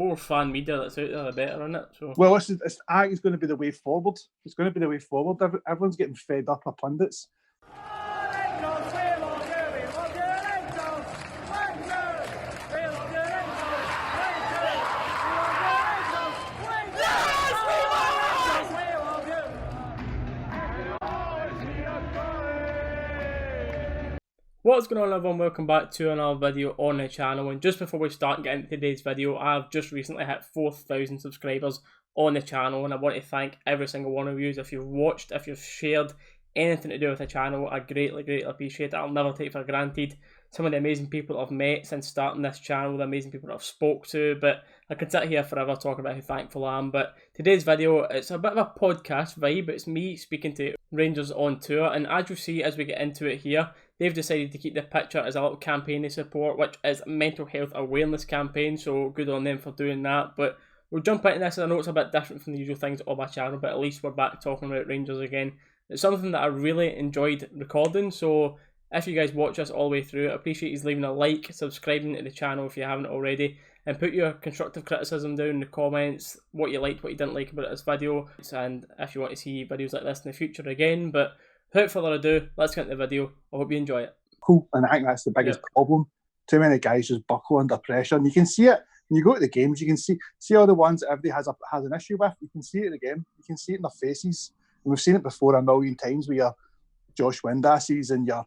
more fan media that's out there, the better, isn't it? So Well, I think it's going to be the way forward. It's going to be the way forward. Everyone's getting fed up of pundits. what's going on, everyone? Welcome back to another video on the channel. And just before we start getting into today's video, I've just recently hit 4,000 subscribers on the channel, and I want to thank every single one of you. If you've watched, if you've shared anything to do with the channel, I greatly appreciate it. I'll never take for granted some of the amazing people that I've met since starting this channel, the amazing people that I've spoke to, but I could sit here forever talking about how thankful I am. But today's video, it's a bit of a podcast vibe. It's me speaking to Rangers on tour, and as you see as we get into it here, they've decided to keep the picture as a little campaign they support, which is a mental health awareness campaign, so good on them for doing that. But we'll jump into this, and I know it's a bit different from the usual things on my channel, but at least we're back talking about Rangers again. It's something that I really enjoyed recording, so if you guys watch this all the way through, I appreciate you leaving a like, subscribing to the channel if you haven't already, and put your constructive criticism down in the comments, what you liked, what you didn't like about this video, and if you want to see videos like this in the future again. But without further ado, let's get into the video. I hope you enjoy it. Cool, and I think that's the biggest problem. Too many guys just buckle under pressure, and you can see it when you go to the games. You can see all the ones that everybody has an issue with. You can see it in the game. You can see it in their faces, and we've seen it before a million times with your Josh Windasses and your,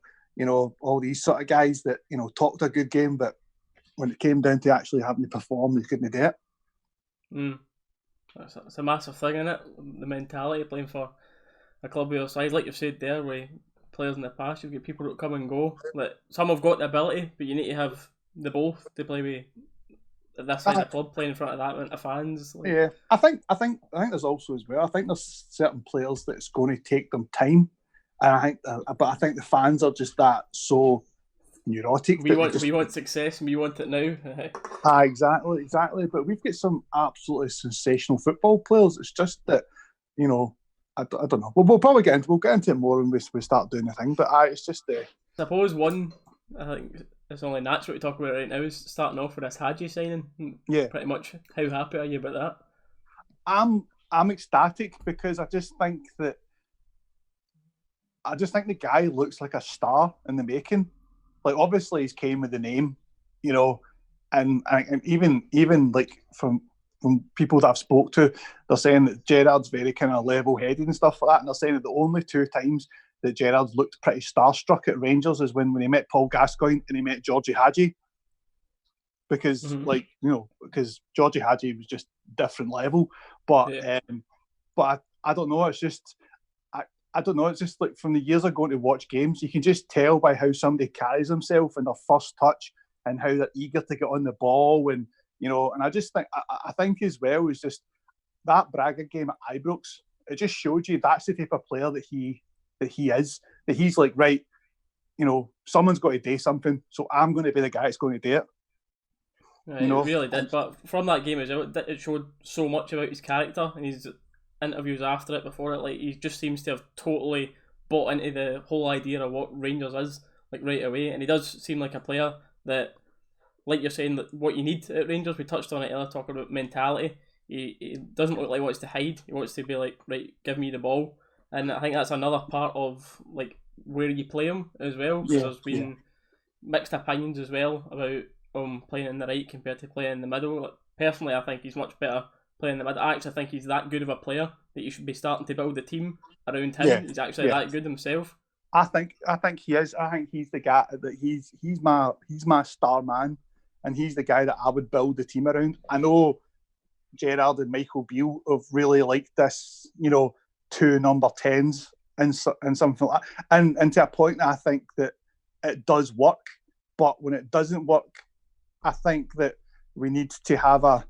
all these sort of guys that talked a good game, but when it came down to actually having to perform, they couldn't do it. It's a massive thing, isn't it? The mentality playing for a club of your size, like you've said there, with players in the past, you've got people that come and go. Like, some have got the ability, but you need to have the both to play with this size of club, playing in front of that amount of fans. Yeah, I think there's also as well. I think there's certain players that's going to take them time, and but I think the fans are just that so neurotic. We want success, and we want it now. Exactly. But we've got some absolutely sensational football players. It's just that, I don't know. We'll probably get into it more when we start doing the thing. But it's just I suppose one, I think it's only natural to talk about right now, is starting off with this Hagi signing. Yeah. Pretty much. How happy are you about that? I'm ecstatic because I just think the guy looks like a star in the making. Like, obviously he's came with the name, and even like from people that I've spoke to, they're saying that Gerrard's very kind of level-headed and stuff like that, and they're saying that the only two times that Gerrard's looked pretty starstruck at Rangers is when he met Paul Gascoigne and he met Georgie Hagi, because because Georgie Hagi was just different level, but I don't know, it's just I don't know, it's just like from the years of going to watch games, you can just tell by how somebody carries himself in their first touch and how they're eager to get on the ball, and and I just think I think as well is just that Braga game at Ibrox, it just showed you that's the type of player that he is, that he's like, right, someone's got to do something, so I'm going to be the guy that's going to do it. Right, it really did, but from that game as well, it showed so much about his character and his interviews after it, before it. Like, he just seems to have totally bought into the whole idea of what Rangers is, like, right away. And he does seem like a player that, like you're saying, that what you need at Rangers, we touched on it earlier, talking about mentality. He doesn't look like he wants to hide. He wants to be like, right, give me the ball. And I think that's another part of like where you play him as well. Because there's been mixed opinions as well about playing in the right compared to playing in the middle. Like, personally, I think he's much better playing in the middle. I actually think he's that good of a player that you should be starting to build the team around him. Yeah, he's actually that good himself. I think he is. I think he's the guy that he's my star man, and he's the guy that I would build the team around. I know Gerrard and Michael Beale have really liked this, two number 10s and something like that, and to a point I think that it does work. But when it doesn't work, I think that we need to have a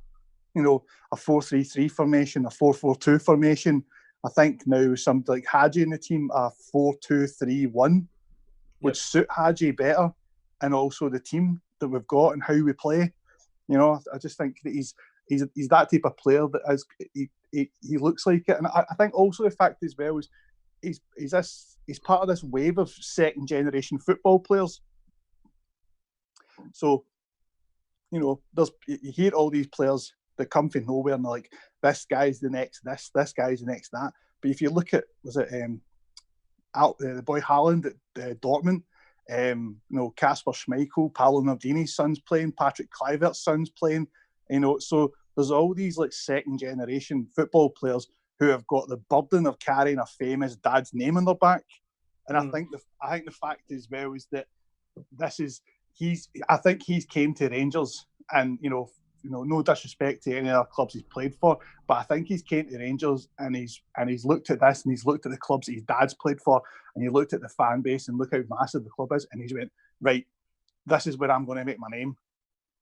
4-3-3 formation, a 4-4-2 formation. I think now something like Hagi in the team, a 4-2-3-1 would suit Hagi better, and also the team that we've got and how we play. I just think that he's that type of player that he looks like it. And I think also the fact as well is he's part of this wave of second generation football players. So, you hear all these players that come from nowhere and they're like, this guy's the next this guy's the next that. But if you look at, was it the boy Haaland at Dortmund, Kasper Schmeichel, Paolo Maldini's son's playing, Patrick Kluivert's son's playing, so there's all these like second generation football players who have got the burden of carrying a famous dad's name on their back. And I think the fact as well is that I think he's came to Rangers, and no disrespect to any other clubs he's played for, but I think he's came to Rangers and he's looked at this and he's looked at the clubs that his dad's played for, and he looked at the fan base and look how massive the club is, and he's went, right, this is where I'm going to make my name.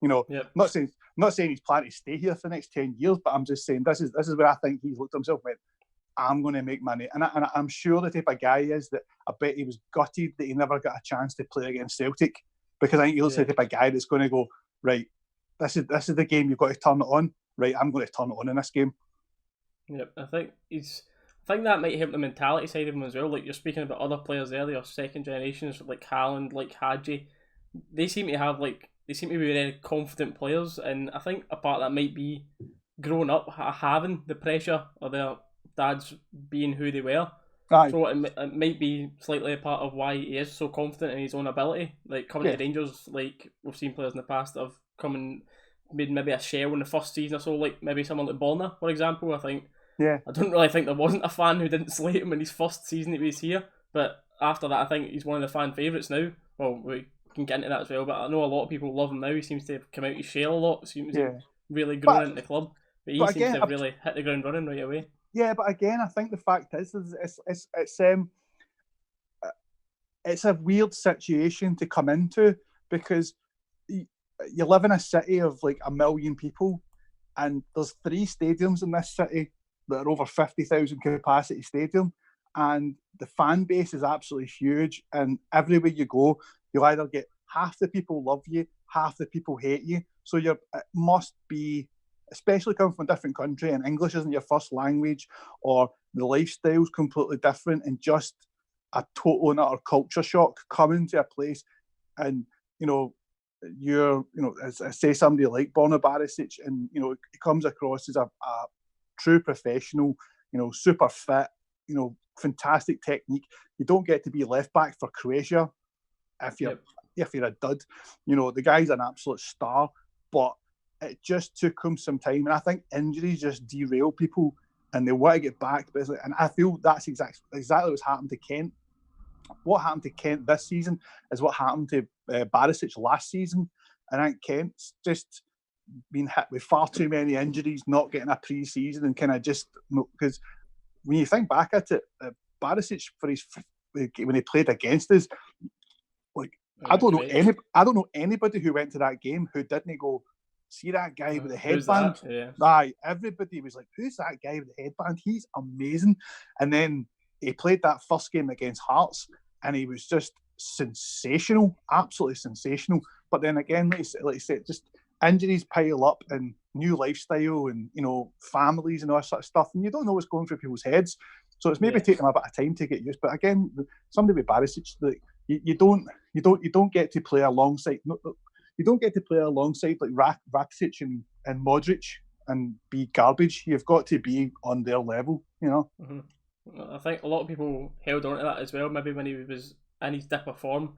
Yep. Not saying he's planning to stay here for the next 10 years, but I'm just saying this is where I think he's looked at himself and went, I'm going to make my name. And I'm sure the type of guy he is that I bet he was gutted that he never got a chance to play against Celtic, because I think he looks like the type of guy that's going to go, right, this is the game, you've got to turn it on. Right, I'm going to turn it on in this game. Yep, I think that might help the mentality side of him as well. Like you're speaking about other players there, your second generations like Haaland, like Hagi. They seem to be very confident players, and I think a part of that might be growing up having the pressure of their dads being who they were. Aye. So it might be slightly a part of why he is so confident in his own ability. Like coming to Rangers, like we've seen players in the past that have come and made maybe a shell in the first season or so, like maybe someone like Borna, for example. I don't really think there wasn't a fan who didn't slate him in his first season that he was here, but after that I think he's one of the fan favourites now. Well, we can get into that as well, but I know a lot of people love him now. He seems to have come out of his shell a lot, seems to have really grown into the club, but he seems to have really hit the ground running right away. Yeah, but again, I think the fact is it's a weird situation to come into, because you live in a city of like 1 million people, and there's 3 stadiums in this city that are over 50,000 capacity stadium, and the fan base is absolutely huge, and everywhere you go, you'll either get half the people love you, half the people hate you. So it must be, especially coming from a different country and English isn't your first language, or the lifestyle's completely different, and just a total and utter culture shock coming to a place. And say somebody like Borna Barisic, and he comes across as a true professional, super fit, fantastic technique. You don't get to be left back for Croatia if you're a dud. The guy's an absolute star, but it just took him some time, and I think injuries just derail people, and they want to get back. And I feel that's exactly what's happened to Kent. What happened to Kent this season is what happened to Barisic last season, and I think Kent's just been hit with far too many injuries, not getting a pre-season, and kind of just, because when you think back at it, Barisic when he played against us, like I don't know anybody who went to that game who didn't go, see that guy with the headband? Aye, everybody was like, who's that guy with the headband? He's amazing. And then he played that first game against Hearts, and he was just sensational, absolutely sensational. But then again, like I said, just injuries pile up, and new lifestyle, and families and all that sort of stuff, and you don't know what's going through people's heads. So it's maybe taking them a bit of time to get used. But again, somebody with Barisic, like you don't get to play alongside. You don't get to play alongside like Rakitic and Modric and be garbage. You've got to be on their level, Mm-hmm. I think a lot of people held on to that as well. Maybe when he was in his dip of form,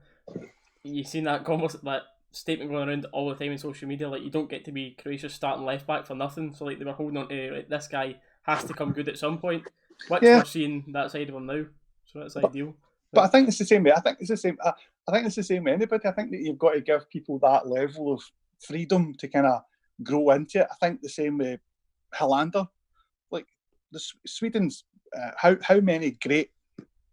you've seen that almost that statement going around all the time in social media, like you don't get to be Croatia's starting left back for nothing. So like they were holding on to, like, this guy has to come good at some point. Which we're seeing that side of him now, so that's ideal. But I think it's the same way. I think it's the same with anybody. I think that you've got to give people that level of freedom to kind of grow into it. I think the same with Hollander. Like Sweden's, how many great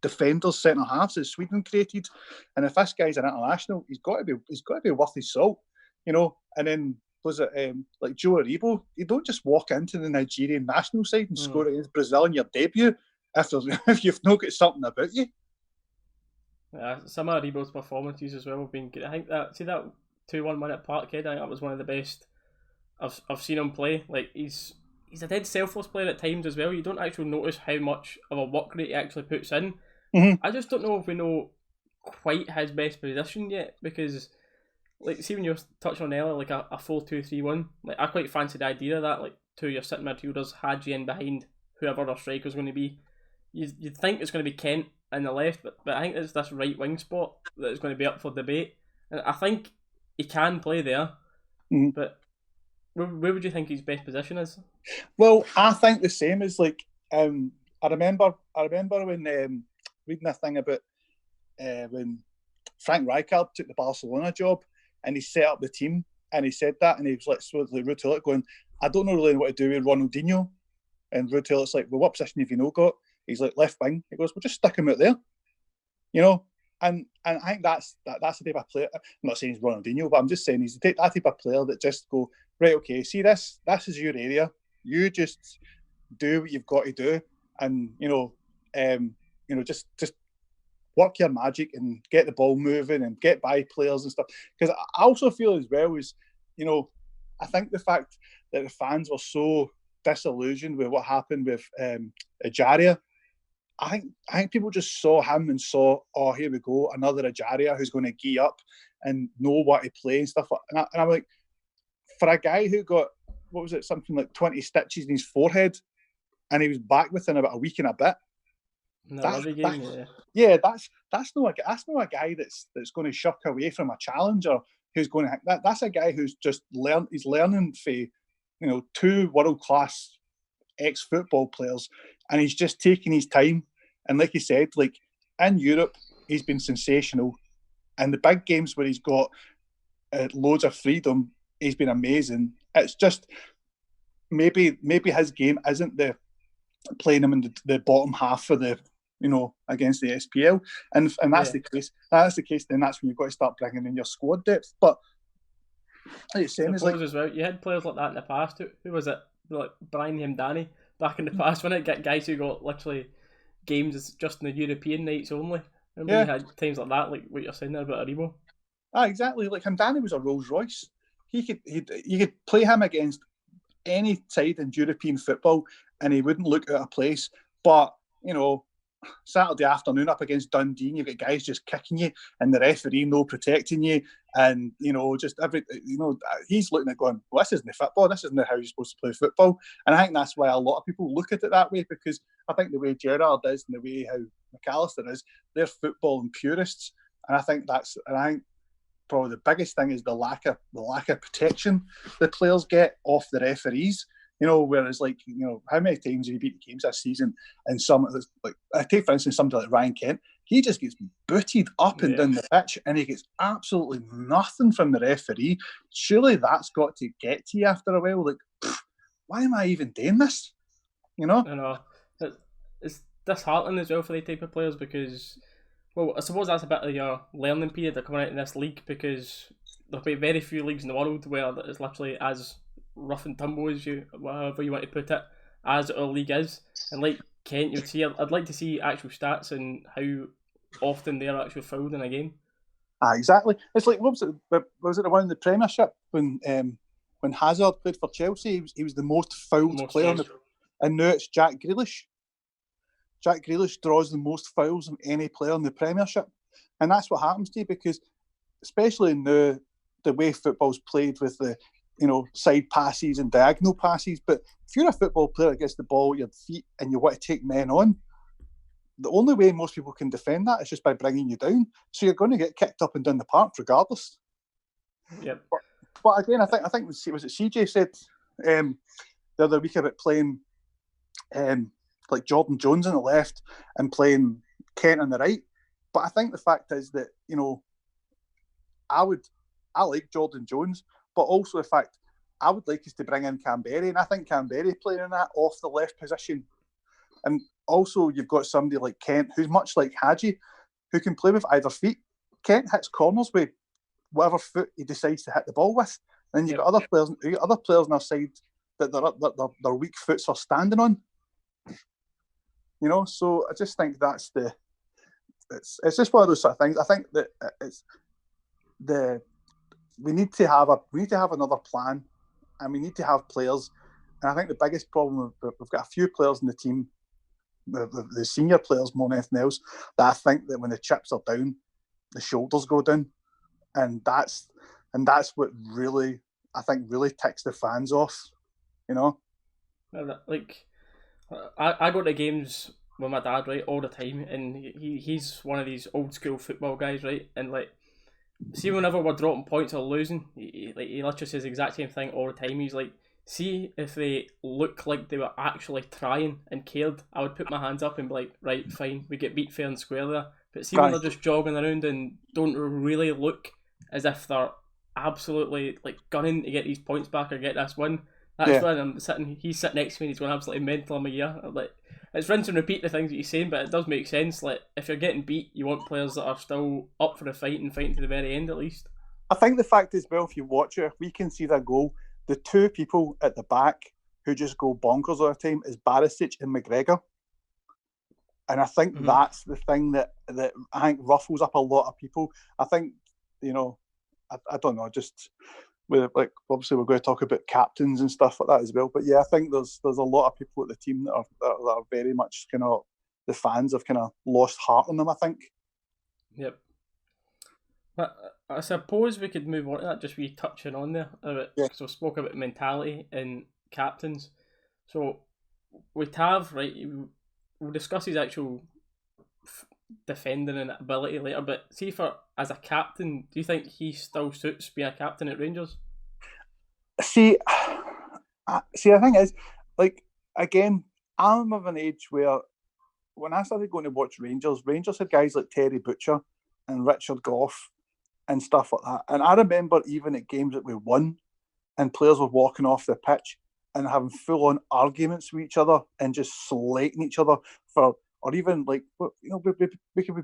defenders, centre halves has Sweden created? And if this guy's an international, he's got to be worth his salt, And then was it like Joe Aribo? You don't just walk into the Nigerian national side and score against Brazil in your debut if you've not got something about you. Yeah, some of Aribo's performances as well have been good. I think that 2-1 win at Parkhead, I think that was one of the best I've seen him play. Like he's a dead selfless player at times as well. You don't actually notice how much of a work rate he actually puts in. Mm-hmm. I just don't know if we know quite his best position yet, because like, see when you were touching on earlier, like a 4-2-3-1. Like, I quite fancy the idea of that. Like, two of your sitting midfielders, Hagi in behind whoever our striker's going to be. You'd think it's going to be Kent in the left, but I think it's this right wing spot that is going to be up for debate. And I think he can play there, but where would you think his best position is? Well, I think the same as like I remember when reading a thing about when Frank Rijkaard took the Barcelona job and he set up the team and he said that and he was like Ruud Gullit going, I don't know really what to do with Ronaldinho. And Ruud Gullit's like, well, what position have you not got? He's like, left wing. He goes, well, just stick him out there, you know. And I think that's the type of player. I'm not saying he's Ronaldinho, but I'm just saying he's that type of player that just go, right, okay, see this is your area. You just do what you've got to do, and just work your magic and get the ball moving and get by players and stuff. Because I also feel as well as, I think the fact that the fans were so disillusioned with what happened with Ajaria. I think people just saw him and saw, oh, here we go, another Ajaria who's going to gee up and know what to play and stuff. And I'm like, for a guy who got, what was it, something like 20 stitches in his forehead, and he was back within about a week and a bit. That's not a guy that's going to shuck away from a challenger who's going to. That's a guy who's just he's learning for, two world-class ex-football players, and he's just taking his time. And like you said, like in Europe, he's been sensational, and the big games where he's got loads of freedom, he's been amazing. It's just maybe his game isn't the playing him in the bottom half of the against the SPL, and that's the case. That's the case. Then that's when you've got to start bringing in your squad depth. But like saying is like as well, you had players like that in the past. Who was it? Like Brian Hemdani back in the past, when it get guys who got literally games just in the European nights only. Remember you had times like that, like what you're saying there about Aribo. Exactly. Like Hemdani was a Rolls Royce. You could play him against any side in European football, and he wouldn't look out of place. But Saturday afternoon up against Dundee, and you've got guys just kicking you, and the referee no protecting you, and just he's looking at going, well, this isn't the football, this isn't how you're supposed to play football. And I think that's why a lot of people look at it that way, because I think the way Gerrard is and the way how McAllister is, they're football and purists, and I think probably the biggest thing is the lack of protection the players get off the referees. Whereas how many times have you beat the games this season? And some like I take for instance somebody like Ryan Kent, he just gets booted up and down the pitch, and he gets absolutely nothing from the referee. Surely that's got to get to you after a while. Like, why am I even doing this? I know it's disheartening as well for the type of players, because, well, I suppose that's a bit of your learning period of coming out in this league, because there'll be very few leagues in the world where it's literally as rough and tumble as whatever you want to put it, as our league is. And like Kent, you'd see, I'd like to see actual stats and how often they're actually fouled in a game. Exactly. It's like, what was it the one in the Premiership when Hazard played for Chelsea? He was the most fouled player, and now it's Jack Grealish. Jack Grealish draws the most fouls of any player in the Premiership, and that's what happens to you, because especially in the way football's played with the side passes and diagonal passes. But if you're a football player that gets the ball at your feet and you want to take men on, the only way most people can defend that is just by bringing you down. So you're going to get kicked up and down the park regardless. Yep. But again, I think was it CJ said the other week about playing like Jordan Jones on the left and playing Kent on the right. But I think the fact is that I like Jordan Jones, but also the fact I would like us to bring in Canberry, and I think Canberry playing in that off the left position. And also you've got somebody like Kent, who's much like Hagi, who can play with either feet. Kent hits corners with whatever foot he decides to hit the ball with. And then you've got other players on our side that their weak foots are standing on. So I just think it's just one of those sort of things. I think that we need to have another plan, and we need to have players. And I think the biggest problem, we've got a few players in the team, the senior players more than anything else, that I think that when the chips are down, the shoulders go down, and that's and that's what really, I think, really ticks the fans off. You know, Like, I go to games with my dad, right, all the time, and he's one of these old school football guys, right, and like, see whenever we're dropping points or losing, he literally says the exact same thing all the time. He's like, see if they look like they were actually trying and cared, I would put my hands up and be like, right, fine, we get beat fair and square there. But see when they're just jogging around and don't really look as if they're absolutely like gunning to get these points back or get this win. That's when he's sitting next to me and he's going absolutely mental in my ear. Like, it's rinse and repeat the things that he's saying, but it does make sense. Like, if you're getting beat, you want players that are still up for the fight and fighting to the very end at least. I think the fact as well, if you watch it, if we can see that goal, the two people at the back who just go bonkers all the time is Barisic and McGregor. And I think that's the thing that I think ruffles up a lot of people. I think, you know, I don't know, just with, like, obviously we're going to talk about captains and stuff like that as well. But yeah, I think there's a lot of people at the team that are very much kind of, the fans have kind of lost heart on them, I think. Yep. But I suppose we could move on to that, just touching on there. Because we spoke about mentality and captains. So with Tav, right, we'll discuss his actual defending and ability later, but see, as a captain, do you think he still suits being a captain at Rangers? See, the thing is, like, again, I'm of an age where when I started going to watch Rangers had guys like Terry Butcher and Richard Gough and stuff like that. And I remember even at games that we won and players were walking off the pitch and having full-on arguments with each other and just slating each other for, or even like, you know, we could be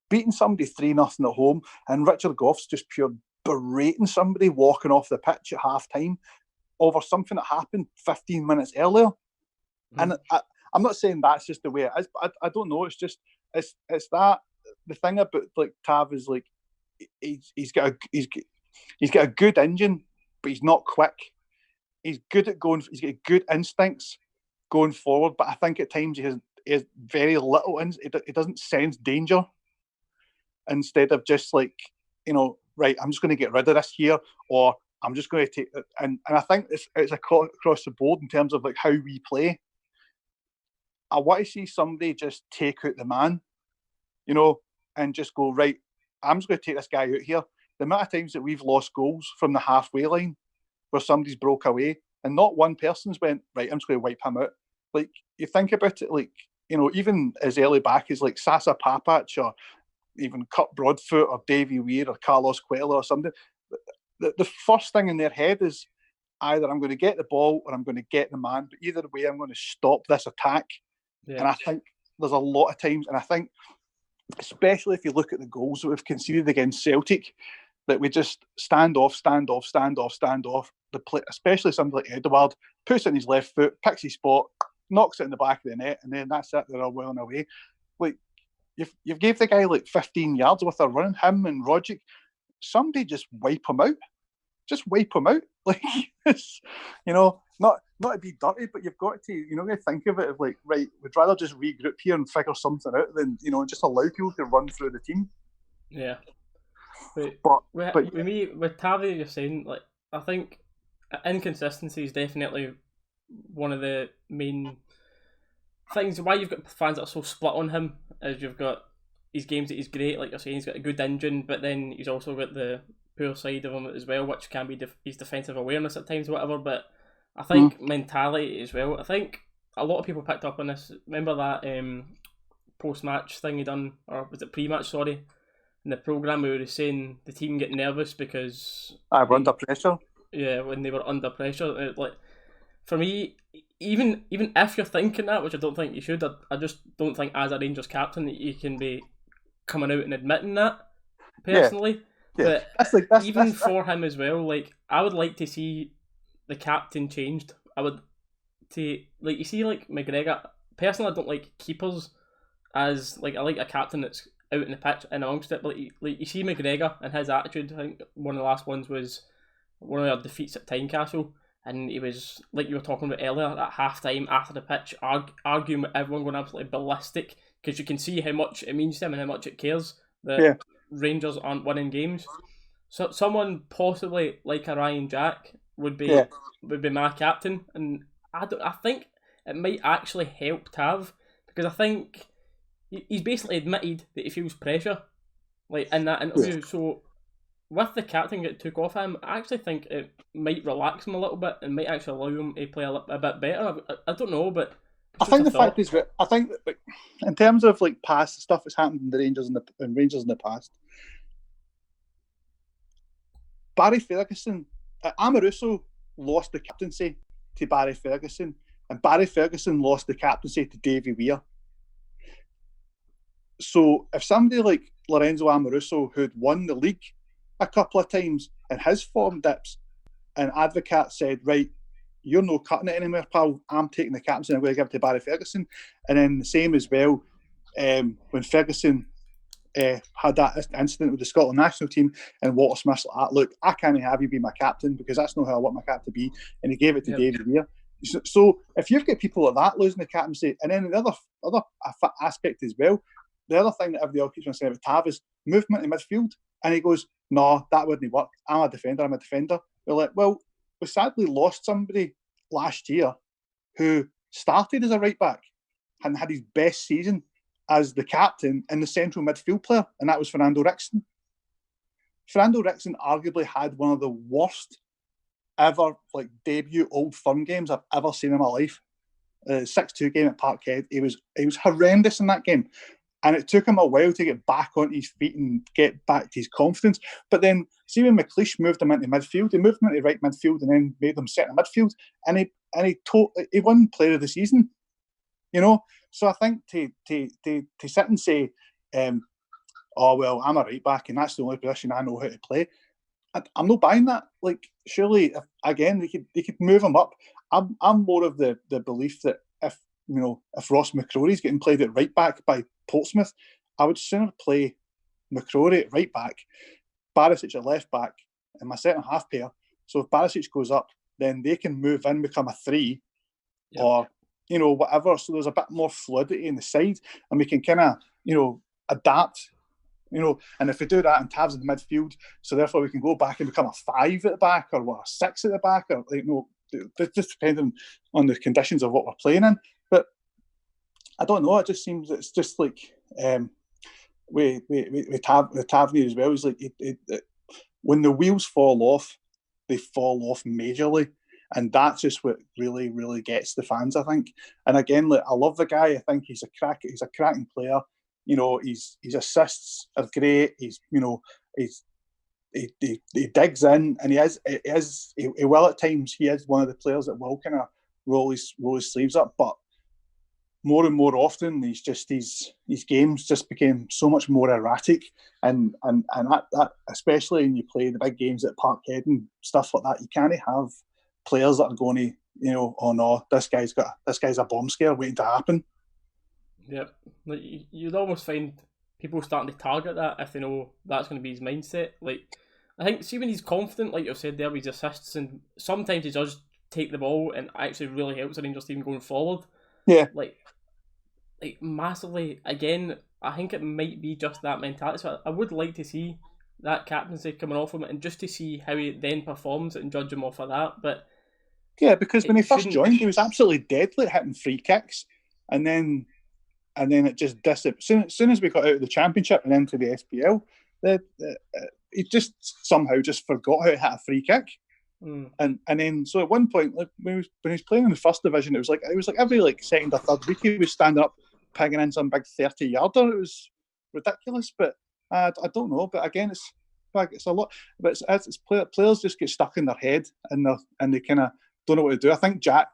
beating somebody 3-0 at home and Richard Gough's just pure berating somebody walking off the pitch at half-time over something that happened 15 minutes earlier. And I'm not saying that's just the way it is, but I don't know. It's just, it's that, the thing about like Tav is like, he's got a good engine, but he's not quick. He's good at going. He's got good instincts going forward, but I think at times he has very little. He doesn't sense danger. Instead of just like, you know, right, I'm just going to get rid of this here, or I'm just going to take it. And I think it's across the board in terms of like how we play. I want to see somebody just take out the man, you know, and just go, right, I'm just going to take this guy out here. The amount of times that we've lost goals from the halfway line where somebody's broke away and not one person's went, right, I'm just going to wipe him out. Like, you think about it, like, you know, even as early back as like Sasa Papac or even Kurt Broadfoot or Davy Weir or Carlos Coelho or something, the first thing in their head is either I'm going to get the ball or I'm going to get the man, but either way I'm going to stop this attack. Yeah. And I think there's a lot of times, and I think especially if you look at the goals that we've conceded against Celtic, that we just stand off. Especially somebody like Edouard, puts it in his left foot, picks his spot, knocks it in the back of the net, and then that's it, they're all well and away. Like, you've gave the guy like 15 yards worth of running, him and Rogic. Somebody just wipe him out. Just wipe him out. Like, it's, you know, not to be dirty, but you've got to, you know, think of it of like, right, we'd rather just regroup here and figure something out than, you know, just allow people to run through the team. Yeah. But with me, with Tavi, you're saying, like, I think inconsistency is definitely one of the main things. Why you've got fans that are so split on him is you've got his games that he's great, like you're saying, he's got a good engine, but then he's also got the poor side of him as well, which can be his defensive awareness at times, whatever. But I think mentality as well. I think a lot of people picked up on this. Remember that post-match thing he done, or was it pre-match? Sorry, in the programme where he was saying the team get nervous because we're under pressure. Yeah, when they were under pressure. Like, for me, even if you're thinking that, which I don't think you should, I just don't think as a Rangers captain that you can be coming out and admitting that personally. Yeah. But that's for him as well, like, I would like to see the captain changed. I would like, you see, like McGregor. Personally, I don't like keepers as, like, I like a captain that's out in the pitch and amongst it. But like you see McGregor and his attitude. I think one of the last ones was one of our defeats at Tynecastle, and he was, like you were talking about earlier, at half time after the pitch, arguing with everyone, going absolutely ballistic, because you can see how much it means to him and how much it cares that Rangers aren't winning games. So someone possibly like a Ryan Jack would Yeah, be my captain, and I think it might actually help Tav because I think he's basically admitted that he feels pressure like in that yeah. interview. So with the captain get took off him, I actually think it might relax him a little bit and might actually allow him to play a bit better. I don't know, but I it's just think a the fact thought. is that I think that, like, in terms of like past stuff that's happened in the Rangers in Rangers in the past, Barry Ferguson, Amaruso lost the captaincy to Barry Ferguson, and Barry Ferguson lost the captaincy to Davy Weir. So if somebody like Lorenzo Amaruso, who'd won the league a couple of times and his form dips, and Advocat said, right, you're no cutting it anymore, pal. I'm taking the captaincy and I'm going to give it to Barry Ferguson. And then the same as well, when Ferguson had that incident with the Scotland national team and Walter Smith's like, look, I can't have you be my captain because that's not how I want my captain to be. And he gave it to Yep. David Weir. So if you've got people like that losing the captaincy, and then the other aspect as well, the other thing that everybody else keeps on saying about Tav is movement in midfield. And he goes, no, that wouldn't work. I'm a defender. We're like, well, we sadly lost somebody last year who started as a right back and had his best season as the captain and the central midfield player, and that was Fernando Rickson. Fernando Rickson arguably had one of the worst ever like debut Old Firm games I've ever seen in my life. 6-2 game at Parkhead. He was horrendous in that game. And it took him a while to get back on his feet and get back to his confidence. But then, see when McLeish moved him into midfield, he moved him into right midfield and then made him centre midfield, and he won Player of the Season. You know, so I think to sit and say, oh well, I'm a right back and that's the only position I know how to play. I'm not buying that. Like, surely, again, they could move him up. I'm more of the belief that if Ross McCrory's getting played at right back by Portsmouth, I would sooner play McCrory at right back, Barisic at left back, and my centre half pair. So if Barisic goes up, then they can move in, become a 3, Yep. or whatever. So there's a bit more fluidity in the side, and we can kind of adapt. And if we do that and Tav's in the midfield, so therefore we can go back and become a 5 at the back or a 6 at the back, or just depending on the conditions of what we're playing in. But I don't know. It just seems it's just like with Tavernier as well. He's like when the wheels fall off, they fall off majorly, and that's just what really, really gets the fans, I think. And again, like, I love the guy. I think he's a cracking player. His assists are great. He digs in, and he will at times. He is one of the players that will kind of roll his sleeves up, but more and more often, his games just became so much more erratic, and that especially when you play the big games at Parkhead and stuff like that, you can't have players that are going to, oh no, this guy's a bomb scare waiting to happen. Yep. Like you'd almost find people starting to target that if they know that's going to be his mindset. Like I think, see when he's confident, like you said there, with his assists, and sometimes he does take the ball and actually really helps the Rangers team going forward. Yeah. Like massively. Again, I think it might be just that mentality. So I would like to see that captaincy coming off him and just to see how he then performs and judge him off of that. But yeah, because when he first shouldn't. joined, he was absolutely deadly at hitting free kicks, and then it just disappeared. As soon as we got out of the Championship and into the SPL, he just somehow just forgot how to hit a free kick. And then so at one point, like, when he was playing in the first division, it was like every like second or third week he was standing up pegging in some big 30-yarder. It was ridiculous, but I don't know. But again, it's a lot. But it's players just get stuck in their head and they kind of don't know what to do. I think Jack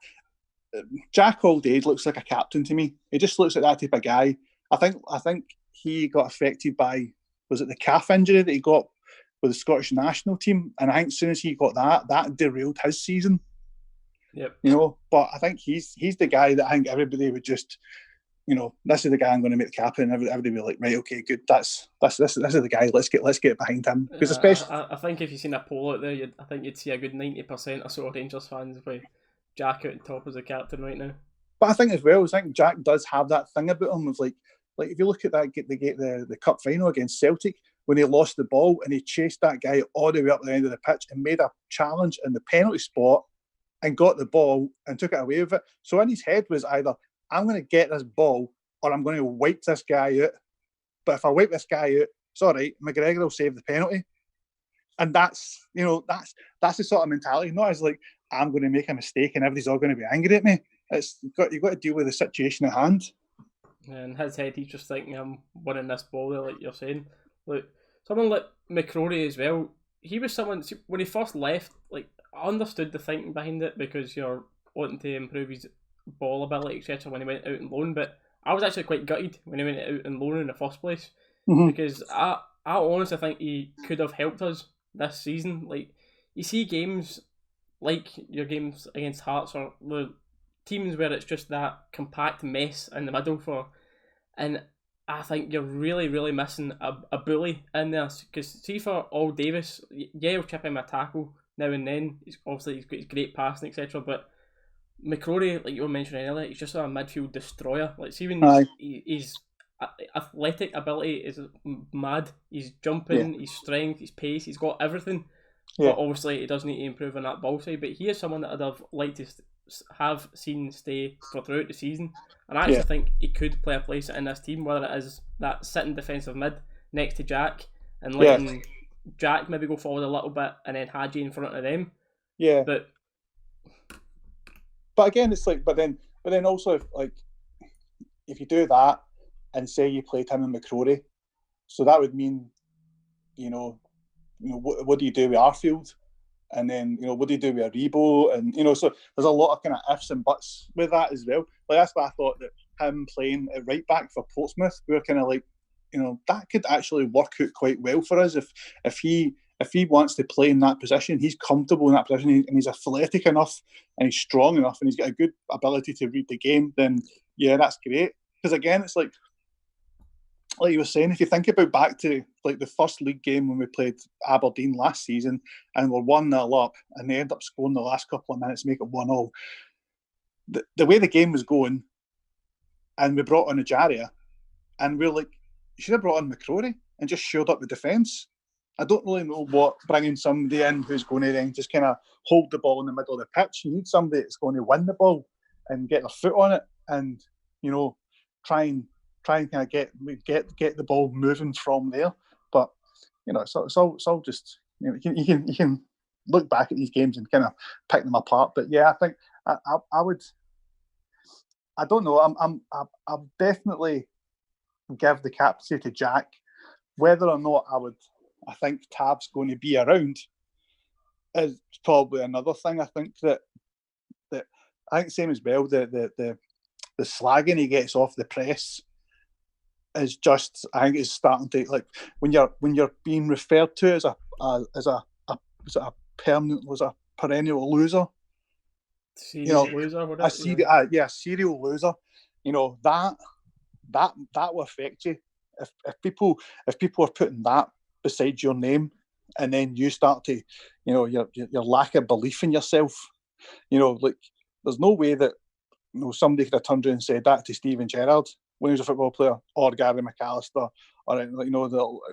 Aldeid looks like a captain to me. He just looks like that type of guy. I think he got affected by, was it the calf injury that he got with the Scottish national team? And I think as soon as he got that derailed his season. Yep. But I think he's the guy that I think everybody would just, this is the guy I'm going to make the captain. Everybody would be like, right, okay, good. This is the guy. Let's get behind him. Because especially, I think if you've seen a poll out there, I think you'd see a good 90% or so of Rangers fans with Jack out on top as a captain right now. But I think as well, I think Jack does have that thing about him of like if you look at that the cup final against Celtic, when he lost the ball and he chased that guy all the way up the end of the pitch and made a challenge in the penalty spot and got the ball and took it away with it. So in his head was either, I'm going to get this ball or I'm going to wipe this guy out. But if I wipe this guy out, it's all right. McGregor will save the penalty. And that's the sort of mentality. Not as like, I'm going to make a mistake and everybody's all going to be angry at me. You've got to deal with the situation at hand. In his head, he's just thinking, I'm winning this ball there, like you're saying. Like, someone like McCrory as well, he was someone, when he first left, like, I understood the thinking behind it because you're wanting to improve his ball ability, etc., when he went out on loan, but I was actually quite gutted when he went out on loan in the first place, because I honestly think he could have helped us this season. Like, you see games like your games against Hearts or the teams where it's just that compact mess in the middle and I think you're really, really missing a bully in there, because see for All Davis, yeah, he'll chip him a tackle now and then. He's got his great passing, etc. But McCrory, like you were mentioning earlier, he's just a midfield destroyer. Like, see when his athletic ability is mad. He's jumping, his strength, his pace, he's got everything. Yeah. But obviously he does need to improve on that ball side. But he is someone that I'd have liked to have seen stay for throughout the season. And I actually think he could play a place in this team, whether it is that sitting defensive mid next to Jack and letting Jack maybe go forward a little bit and then Hagi in front of them. Yeah. But again, it's like, but then also if you do that and say you played him and McCrory, so that would mean, what do you do with Arfield? And then, what do you do with Aribo? And, so there's a lot of kind of ifs and buts with that as well. Like, that's why I thought that him playing at right back for Portsmouth, we were kind of like, that could actually work out quite well for us. If he wants to play in that position, he's comfortable in that position, and he's athletic enough, and he's strong enough, and he's got a good ability to read the game, then, yeah, that's great. Because, again, it's like you were saying, if you think about back to like the first league game when we played Aberdeen last season and we're 1-0 up and they end up scoring the last couple of minutes, make it 1-0. The way the game was going, and we brought on Ajaria, and we're like, you should have brought on McCrory and just showed up the defence. I don't really know what bringing somebody in who's going to then just kind of hold the ball in the middle of the pitch. You need somebody that's going to win the ball and get their foot on it and, try and kind of get the ball moving from there. But it's all just you can look back at these games and kind of pick them apart. But yeah, I think I would. I don't know. I'll definitely give the captaincy to Jack. Whether or not I think Tab's going to be around is probably another thing. I think that I think same as well. The slagging he gets off the press is just, I think it's starting to, like, when you're being referred to as a perennial loser, serial loser, serial loser. That will affect you if people are putting that beside your name, and then you start to, your lack of belief in yourself. Like, there's no way that somebody could have turned around and said that to Steven Gerrard when he was a football player, or Gary McAllister, or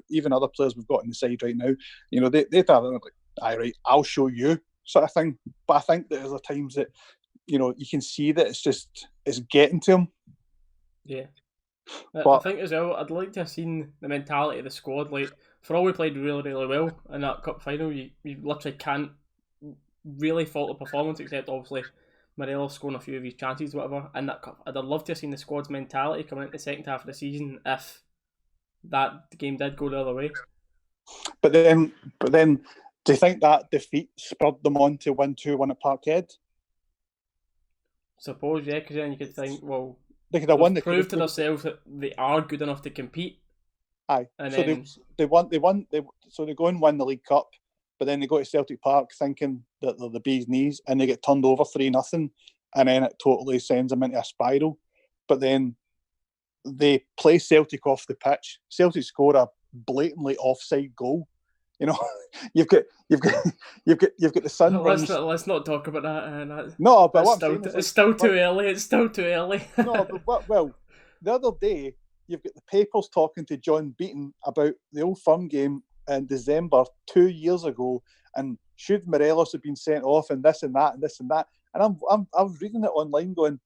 even other players we've got on the side right now. They'd have like, "Aye, right, I'll show you," sort of thing. But I think that there's times that you can see that it's getting to him. Yeah. But I think as well, I'd like to have seen the mentality of the squad. Like, for all we played really, really well in that cup final, you literally can't really fault the performance, except obviously Morelos scoring a few of his chances, whatever, in that cup. I'd have loved to have seen the squad's mentality coming into the second half of the season if that game did go the other way. But then, do you think that defeat spurred them on to win 2-1 at Parkhead? Suppose, yeah, because then you could think, well, they could have won. Prove to themselves that they are good enough to compete. Aye, and so then they won. So they go and win the League Cup, but then they go to Celtic Park thinking that they're the bee's knees, and they get turned over 3-0, and then it totally sends them into a spiral. But then they play Celtic off the pitch. Celtic score a blatantly offside goal. You've got the sun. Let's not talk about that. No, but it's still too early. It's still too early. No, but well, the other day you've got the papers talking to John Beaton about the Old Firm game in December 2 years ago, and should Morelos have been sent off, and this and that and this and that. And I was reading it online, going,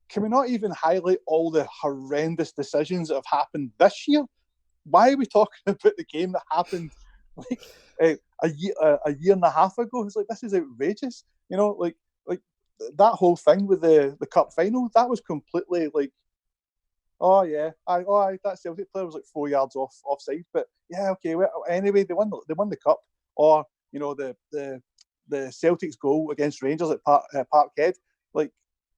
can we not even highlight all the horrendous decisions that have happened this year? Why are we talking about the game that happened like a year and a half ago? It's like, this is outrageous. You know, like that whole thing with the cup final, that was completely like, oh yeah, that Celtic player was like 4 yards offside, but yeah, okay. Well, anyway, they won the cup, or you know the Celtics goal against Rangers at Parkhead. Like,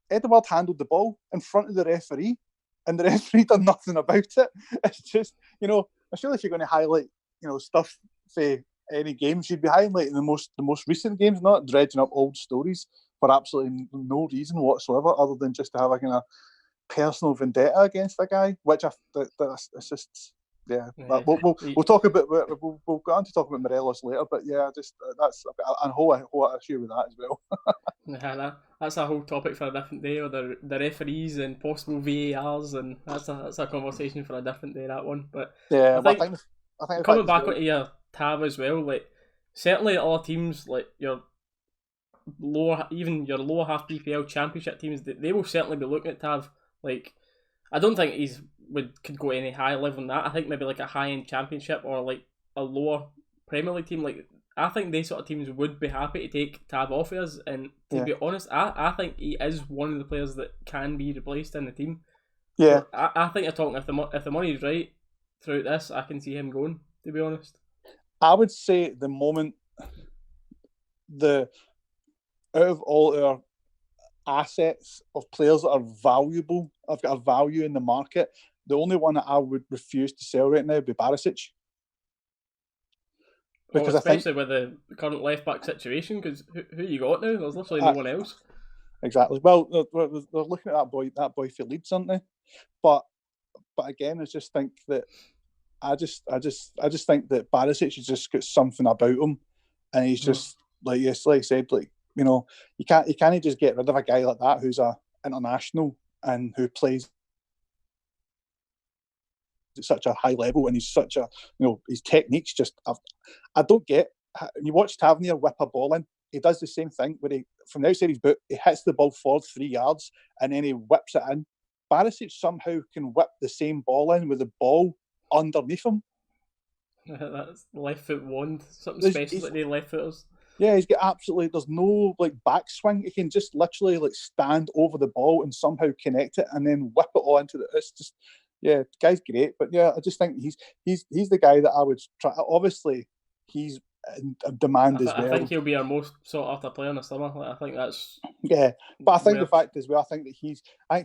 Edward handled the ball in front of the referee, and the referee done nothing about it. It's just, you know, I'm sure if you're going to highlight, you know, stuff for any games, you'd be highlighting the most recent games, not dredging up old stories for absolutely no reason whatsoever, other than just to have a kind of personal vendetta against a guy, which that's just. Yeah, we'll talk about we'll go on to talk about Morelos later, but yeah, just that's a whole issue with that as well. Yeah, that's a whole topic for a different day, or the referees and possible VARs, and that's a conversation for a different day, that one. But yeah, I think coming back onto your tab as well, like certainly all teams like your lower half BPL championship teams, they will certainly be looking at Tav. Like, I don't think could go any higher level than that. I think maybe like a high end championship or like a lower Premier League team. Like, I think these sort of teams would be happy to take Tav off of us. And to be honest, I think he is one of the players that can be replaced in the team. Yeah, so I think you're talking if the money is right throughout this, I can see him going. To be honest, I would say the moment out of all our assets of players that are valuable, I've got a value in the market. The only one that I would refuse to sell right now would be Barisic. Because especially with the current left back situation, because who you got now? There's literally no one else. Exactly. Well, they're looking at that boy for Leeds, aren't they? But again, I just think that I just think that Barisic has just got something about him, and he's just like I said, like, you know, you can't just get rid of a guy like that who's a international and who plays at such a high level, and he's such a, you know, his technique's just, I don't get. You watch Tavernier whip a ball in, he does the same thing where he, from the outside of his boot, he hits the ball forward 3 yards and then he whips it in. Barisic somehow can whip the same ball in with the ball underneath him. That's left foot wand, something special that they left footers. Yeah, he's got absolutely, there's no like backswing. He can just literally like stand over the ball and somehow connect it and then whip it all into the. It's just, yeah, the guy's great. But yeah, I just think he's the guy that I would try. Obviously, he's in demand as well. I think he'll be our most sought after player in the summer. Like, I think that's but I think the fact as well, I think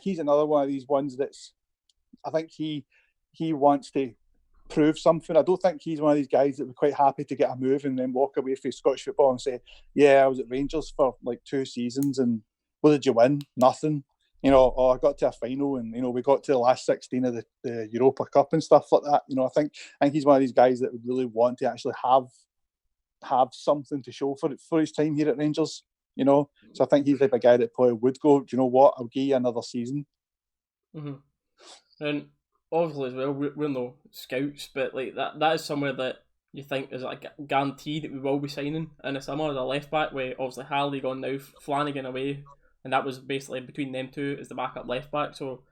he's another one of these ones that's, I think he wants to prove something. I don't think he's one of these guys that would be quite happy to get a move and then walk away from Scottish football and say, yeah, I was at Rangers for like 2 seasons and what did you win? Nothing. You know, I got to a final and, you know, we got to the last 16 of the Europa Cup and stuff like that. You know, I think he's one of these guys that would really want to actually have something to show for his time here at Rangers, you know. So I think he's the type of guy that probably would go, do you know what, I'll give you another season. Mm-hmm. And obviously as well, we're no scouts, but like that is somewhere that you think is like a guarantee that we will be signing in the summer as a left back, with obviously Hagi gone now, Flanagan away, and that was basically between them two as the backup left back. So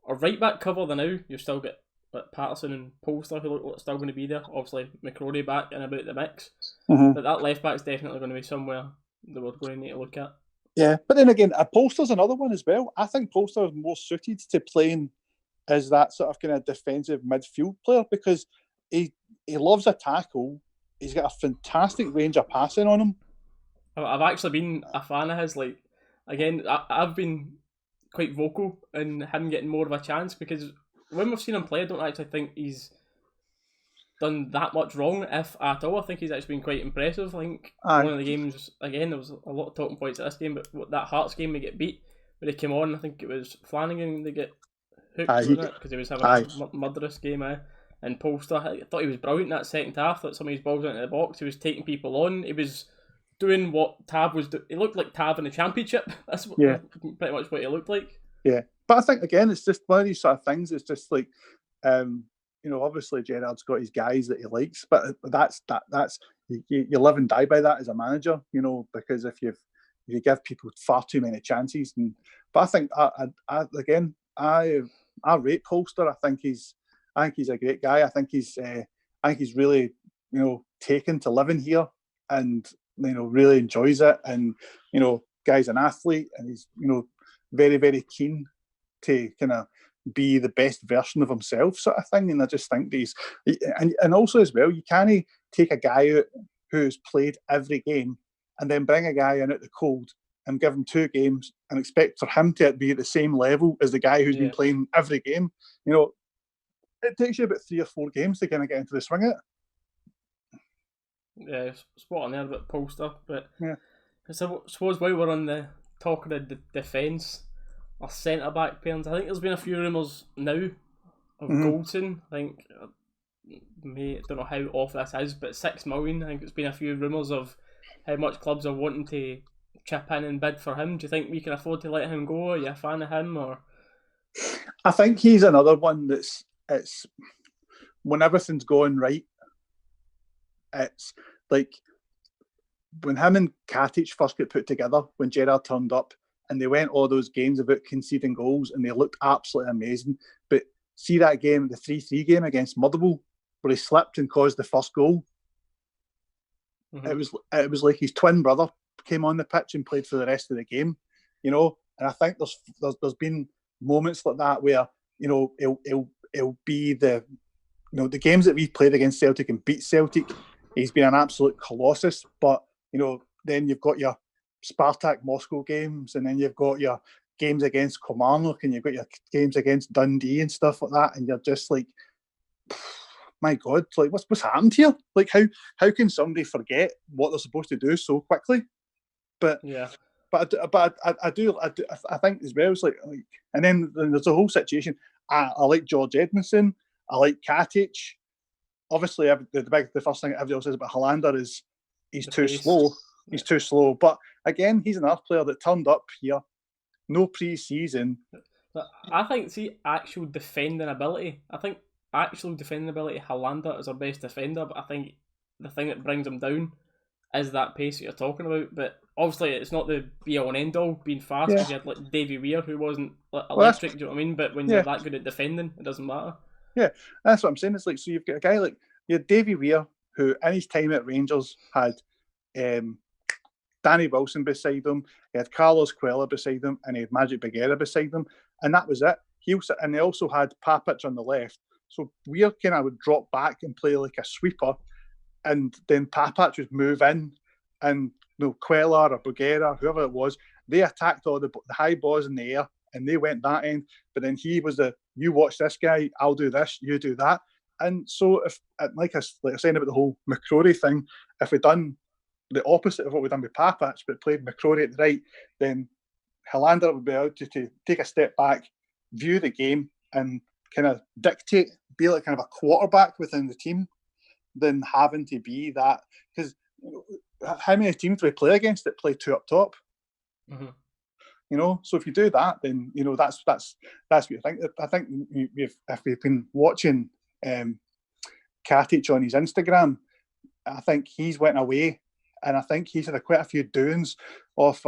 our right back cover now, you've still got Patterson and Polster who look like still going to be there. Obviously McCrory back and about the mix, but that left back's definitely going to be somewhere that we're going to need to look at. Yeah, but then again, Polster's another one as well. I think Polster is more suited to playing as that sort of kind of defensive midfield player because he loves a tackle. He's got a fantastic range of passing on him. I've actually been a fan of his. Like, again, I've been quite vocal in him getting more of a chance because when we've seen him play, I don't actually think he's done that much wrong, if at all. I think he's actually been quite impressive. I think one of the games, again, there was a lot of talking points at this game, but that Hearts game we get beat, when he came on, I think it was Flanagan, they get hooked, because he was having a murderous game. And Polster, I thought he was brilliant in that second half. Thought some of his balls into the box, he was taking people on. He was doing what Tav was doing. He looked like Tav in the Championship. That's pretty much what he looked like. Yeah, but I think again, it's just one of these sort of things. It's just like, obviously Gerrard's got his guys that he likes, but that's you live and die by that as a manager, because if you give people far too many chances, but I think I rate Polster. I think he's a great guy. I think he's really taken to living here, and really enjoys it, and guy's an athlete, and he's very, very keen to kind of be the best version of himself, sort of thing. And I just think these, and also as well, you can't take a guy out who's played every game and then bring a guy in at the cold and give him 2 games and expect for him to be at the same level as the guy who's been playing every game. It takes you about 3 or 4 games to kind of get into the swing of it. Yeah, spot on there about Polster, but yeah. I suppose while we're on the talking of the defence, our centre back pairings, I think there's been a few rumours now of Goldson. I think, I don't know how awful this is, but 6 million. I think it's been a few rumours of how much clubs are wanting to chip in and bid for him. Do you think we can afford to let him go? Are you a fan of him, or? I think he's another one it's when everything's going right. It's like when him and Katic first got put together, when Gerrard turned up, and they went all those games about conceding goals, and they looked absolutely amazing. But see that game, the 3-3 game against Motherwell, where he slipped and caused the first goal. Mm-hmm. It was like his twin brother came on the pitch and played for the rest of the game, And I think there's been moments like that where it'll be the games that we've played against Celtic and beat Celtic. He's been an absolute colossus, but then you've got your Spartak Moscow games, and then you've got your games against Kilmarnock, and you've got your games against Dundee and stuff like that, and you're just like, my God, like what's happened here? Like how can somebody forget what they're supposed to do so quickly? But yeah, but I think as well, it's like and then there's a whole situation. I like George Edmondson. I like Katic. Obviously, the first thing everybody says about Hollander is he's too slow. He's too slow. But again, he's another player that turned up here, no pre-season. But I think, actual defending ability. I think actual defending ability, Hollander is our best defender. But I think the thing that brings him down is that pace that you're talking about. But obviously, it's not the be-all and end-all being fast. Because you had like Davy Weir, who wasn't electric. Do you know what I mean? But when you're that good at defending, it doesn't matter. Yeah, that's what I'm saying. It's like, so you've got a guy like Davy Weir, who in his time at Rangers had Danny Wilson beside him, he had Carlos Cuellar beside him, and he had Magic Bagheera beside him, and that was it. And they also had Papic on the left. So Weir kind of would drop back and play like a sweeper, and then Papic would move in, and Cuellar or Bagheera, whoever it was, they attacked all the high balls in the air, and they went that end. But then he was you watch this guy, I'll do this, you do that. And so if, like I was saying about the whole McCrory thing, if we'd done the opposite of what we've done with Papic, but played McCrory at the right, then Hollander would be able to take a step back, view the game, and kind of dictate, be like kind of a quarterback within the team, than having to be that. Because how many teams do we play against that play 2 up top? Mm-hmm. So if you do that, then that's what you think. I think if we've been watching Katic on his Instagram, I think he's went away, and I think he's had quite a few doings off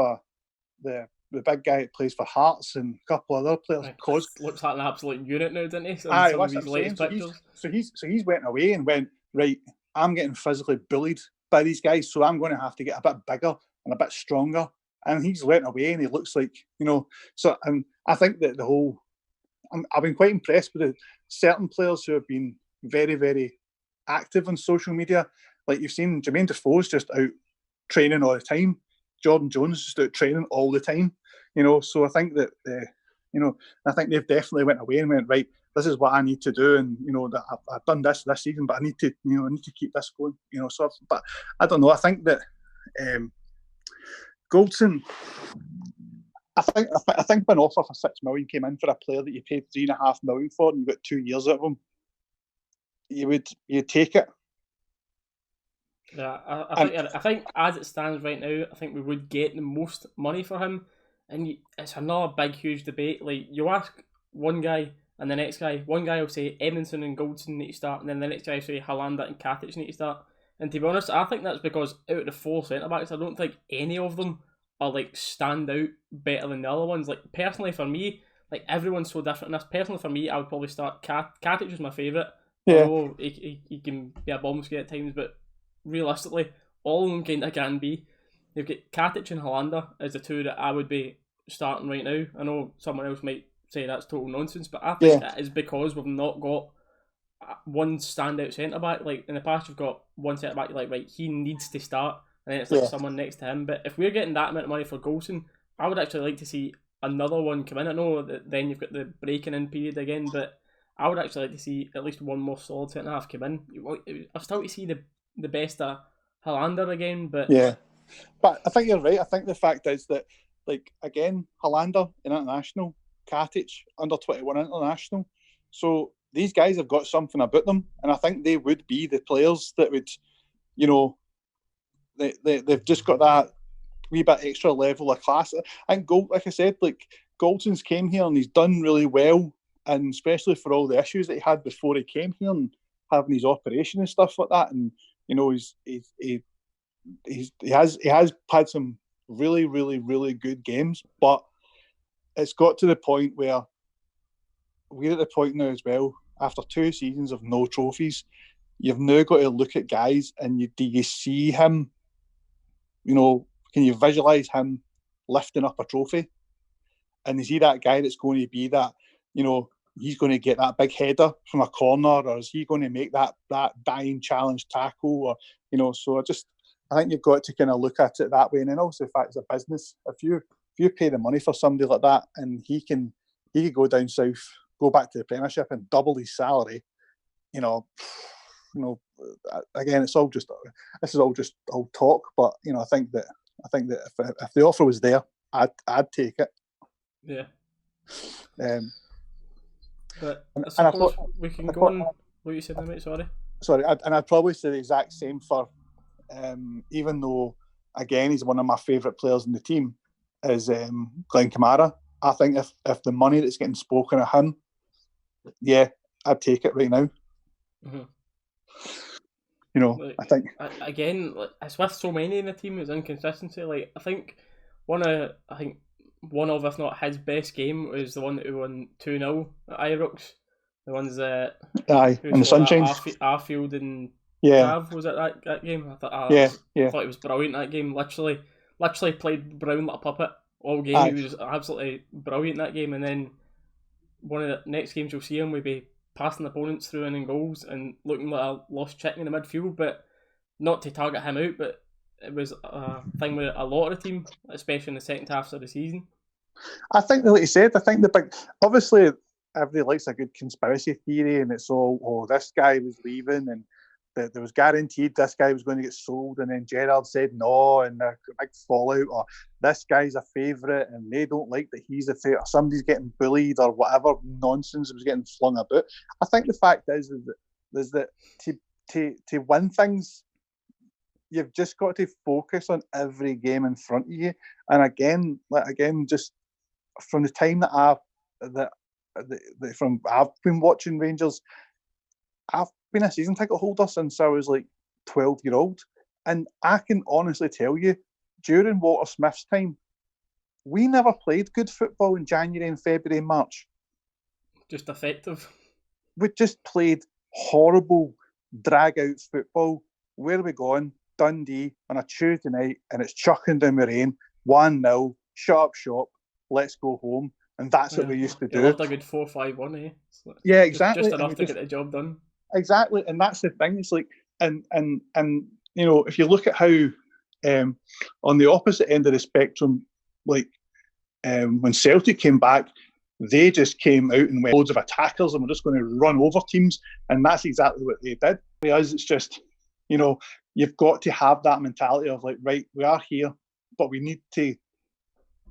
the big guy that plays for Hearts and a couple of other players. Looks like an absolute unit now, doesn't he? Aye, that's what I'm saying. So he's went away and went, right, I'm getting physically bullied by these guys, so I'm going to have to get a bit bigger and a bit stronger. And he's went away, and he looks like, So, and I think that I've been quite impressed with the certain players who have been very, very active on social media. Like you've seen, Jermaine Defoe's just out training all the time. Jordan Jones is just out training all the time. So I think that I think they've definitely went away and went, right, this is what I need to do, and that I've done this season, but I need to keep this going. So, but I don't know. I think that. Goldson, I think when an offer for 6 million came in for a player that you paid $3.5 million for, and you got 2 years out of him, you'd take it. Yeah, I think as it stands right now, I think we would get the most money for him and it's another big, huge debate. Like, you ask one guy and the next guy, one guy will say Edmondson and Goldson need to start, and then the next guy will say Helander and Katic need to start. And to be honest, I think that's because out of the 4 centre backs, I don't think any of them are like stand out better than the other ones. Like, personally for me, like, everyone's so different in this. Personally for me, I would probably start Katic is my favourite. Yeah. Although he can be a bombskate at times, but realistically, all of them kind of can be. You've got Katic and Helander as the two that I would be starting right now. I know someone else might say that's total nonsense, but I think that is because we've not got one standout centre back. Like, in the past, you've got one centre back. You're like, right, he needs to start, and then it's like someone next to him. But if we're getting that amount of money for Golson, I would actually like to see another one come in. I know that then you've got the breaking in period again, but I would actually like to see at least one more solid centre half come in. I've still to see the best of Helander again, but but I think you're right. I think the fact is that, like, again, Helander in international, Katic under 21 international, so these guys have got something about them, and I think they would be the players that would, they've just got that wee bit extra level of class. And like I said, like, Goldson's came here and he's done really well, and especially for all the issues that he had before he came here and having his operation and stuff like that. And he has had some really, really, really good games, but it's got to the point where we're at the point now as well, after 2 seasons of no trophies, you've now got to look at guys and do you see him, can you visualise him lifting up a trophy? And is he that guy that's going to be that, he's going to get that big header from a corner, or is he going to make that dying challenge tackle? Or, so I think you've got to kind of look at it that way. And then also the fact it's a business, if you pay the money for somebody like that and he could go down south, go back to the Premiership and double his salary, again, this is all just old talk, but I think that if the offer was there, I'd take it. Yeah. But I suppose we can go on what you said there, mate. Sorry. And I'd probably say the exact same for, even though, again, he's one of my favourite players in the team, is Glenn Kamara. I think if the money that's getting spoken at him, I'd take it right now. Mm-hmm. I think again, it's with so many in the team, it's inconsistency. Like, I think one of if not his best game was the one that we won 2-0 at Ibrox. The ones that and the Sunshine, Arfield and Tav, was it that game? I thought I thought he was brilliant that game. Literally played Brown like a puppet all game. He was absolutely brilliant that game. And then one of the next games you'll see him would be passing opponents through and in goals and looking like a lost chicken in the midfield. But not to target him out, but it was a thing with a lot of the team, especially in the second half of the season. I think, like you said, the big, obviously everybody likes a good conspiracy theory, and it's all, this guy was leaving and there was guaranteed this guy was going to get sold, and then Gerrard said no, and a big fallout, or this guy's a favourite and they don't like that he's a favourite, or somebody's getting bullied, or whatever nonsense was getting flung about. I think the fact is that to win things, you've just got to focus on every game in front of you. And again, just from the time that I've been watching Rangers, I've been a season ticket holder since I was like 12-year-old, and I can honestly tell you, during Walter Smith's time, we never played good football in January and February and March. Just effective. We just played horrible, drag-out football. Where are we going? Dundee on a Tuesday night, and it's chucking down the rain, 1-0, shut up shop, let's go home. And that's what we used to do. Loved a good 4-5-1, eh? Yeah, exactly. Just enough to get the job done. Exactly, and that's the thing. It's like, and if you look at how, on the opposite end of the spectrum, like when Celtic came back, they just came out and went loads of attackers, and we're just going to run over teams, and that's exactly what they did. Whereas it's just, you've got to have that mentality of like, right, we are here, but we need to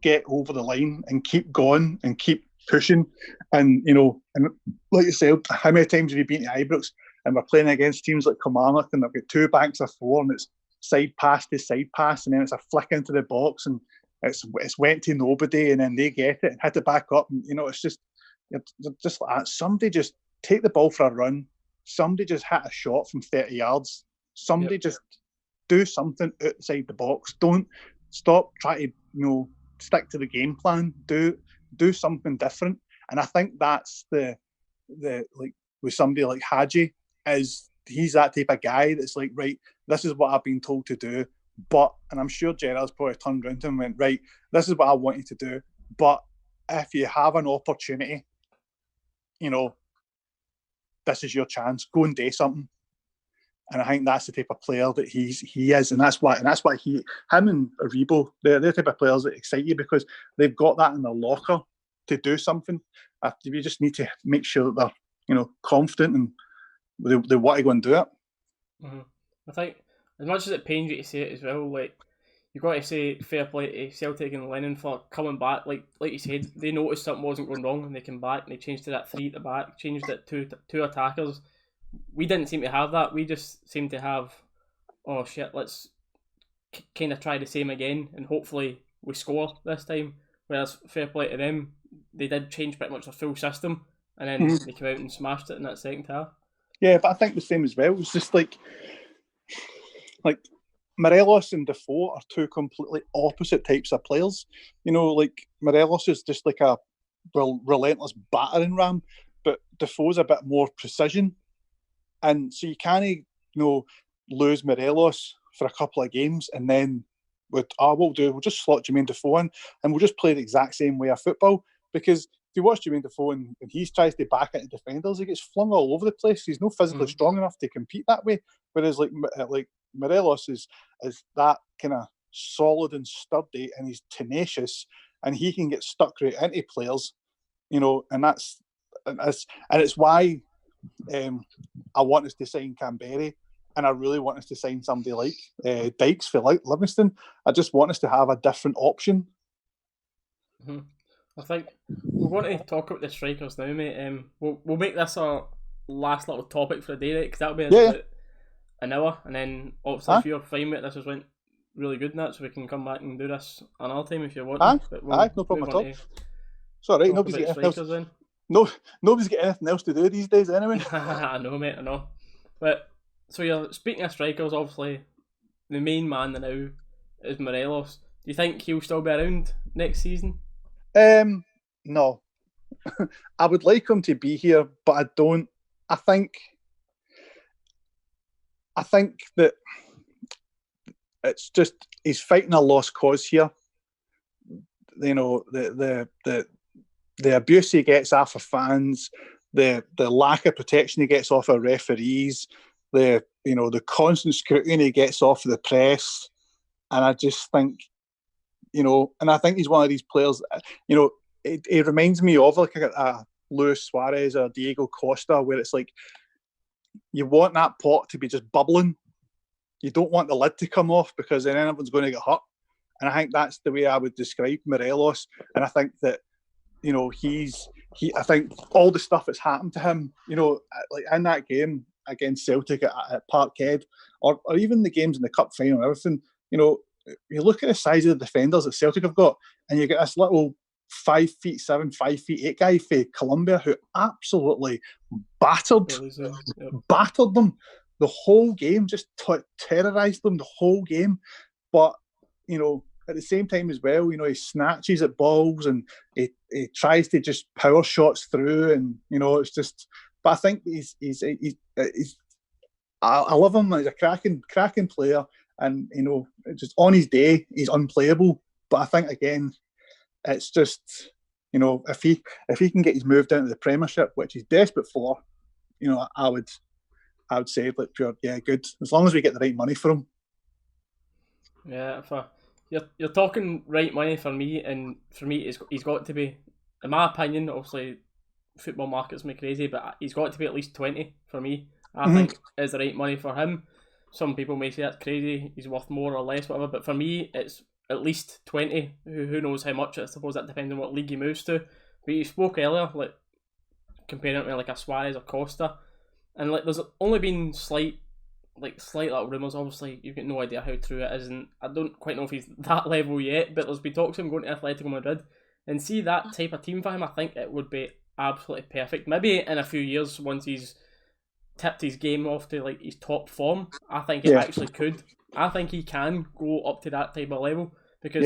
get over the line and keep going and keep pushing. And and like you said, how many times have you been to Ibrox and we're playing against teams like Kilmarnock and they've got 2 banks of 4 and it's side pass to side pass, and then it's a flick into the box, and it's went to nobody, and then they get it and had to back up. And, it's just like that. Somebody just take the ball for a run. Somebody just hit a shot from 30 yards. Somebody just do something outside the box. Don't stop trying to stick to the game plan. Do something different. And I think that's the like with somebody like Hagi, he's that type of guy that's like, right, this is what I've been told to do. But, and I'm sure Gerrard's probably turned around to him and went, right, this is what I want you to do. But if you have an opportunity, this is your chance. Go and do something. And I think that's the type of player that he is, and that's why him and Aribo, they're the type of players that excite you because they've got that in their locker to do something. You just need to make sure that they're confident and they want to go and do it. Mm-hmm. I think as much as it pains you to say it as well, like you've got to say fair play to Celtic and Lennon for coming back. Like you said, they noticed something wasn't going wrong and they came back and they changed to that 3 at the back, changed it to two attackers. We didn't seem to have that. We just seemed to have, oh shit, let's kind of try the same again and hopefully we score this time. Whereas fair play to them, they did change pretty much their full system and then they came out and smashed it in that second half. Yeah, but I think the same as well. It's just like Morelos and Defoe are two completely opposite types of players. Like Morelos is just like a relentless battering ram, but Defoe's a bit more precision. And so you can't, lose Morelos for a couple of games and then we'll just slot Jermaine Defoe in and we'll just play the exact same way of football. Because if you watch Jermaine Defoe and he tries to back into defenders, he gets flung all over the place. He's not physically strong enough to compete that way. Whereas like Morelos is that kind of solid and sturdy and he's tenacious and he can get stuck right into players, and it's why I want us to sign Canberra and I really want us to sign somebody like Dykes for Livingston. I just want us to have a different option. Mm-hmm. I think we're going to talk about the strikers now, mate. We'll make this our last little topic for the day, right? Because that'll be about an hour, and then obviously if you're fine with it, this has went really good in that, so we can come back and do this another time if you want. No problem at all. It's all right. Nobody's getting anything else. Nobody's got anything else to do these days anyway. I know, mate, I know. But so you're speaking of strikers, obviously the main man now is Morelos. Do you think he'll still be around next season? No. I would like him to be here, but I don't. I think that it's just he's fighting a lost cause here. The abuse he gets off of fans, the lack of protection he gets off of referees, the constant scrutiny he gets off of the press, and I just think, and I think he's one of these players. It reminds me of like a Luis Suarez or Diego Costa, where it's like you want that pot to be just bubbling. You don't want the lid to come off because then everyone's going to get hurt. And I think that's the way I would describe Morelos. And I think that I think all the stuff that's happened to him, like in that game against Celtic at Parkhead, or even the games in the cup final and everything, you look at the size of the defenders that Celtic have got, and you get this little 5'7", 5'8" guy for Colombia who absolutely battered them the whole game, just terrorised them the whole game. But at the same time as well, he snatches at balls and he tries to just power shots through, and it's just. But I think he's I love him. He's a cracking player, and just on his day he's unplayable. But I think again, it's just if he can get his move down to the Premiership, which he's desperate for, I would say that good, as long as we get the right money for him. Yeah, you're talking right money for me, and for me he's got to be, in my opinion, obviously football markets me crazy, but he's got to be at least 20 for me. I think is the right money for him. Some people may say that's crazy, he's worth more or less, whatever, but for me it's at least 20. Who knows how much? I suppose that depends on what league he moves to. But you spoke earlier, like comparing it with like a Suarez or Costa, and like there's only been slight like slight little rumours. Obviously, you've got no idea how true it is, and I don't quite know if he's that level yet. But there's been talks of him going to Atletico Madrid, and see that type of team for him. I think it would be absolutely perfect. Maybe in a few years, once he's tipped his game off to like his top form, I think it actually could. I think he can go up to that type of level because,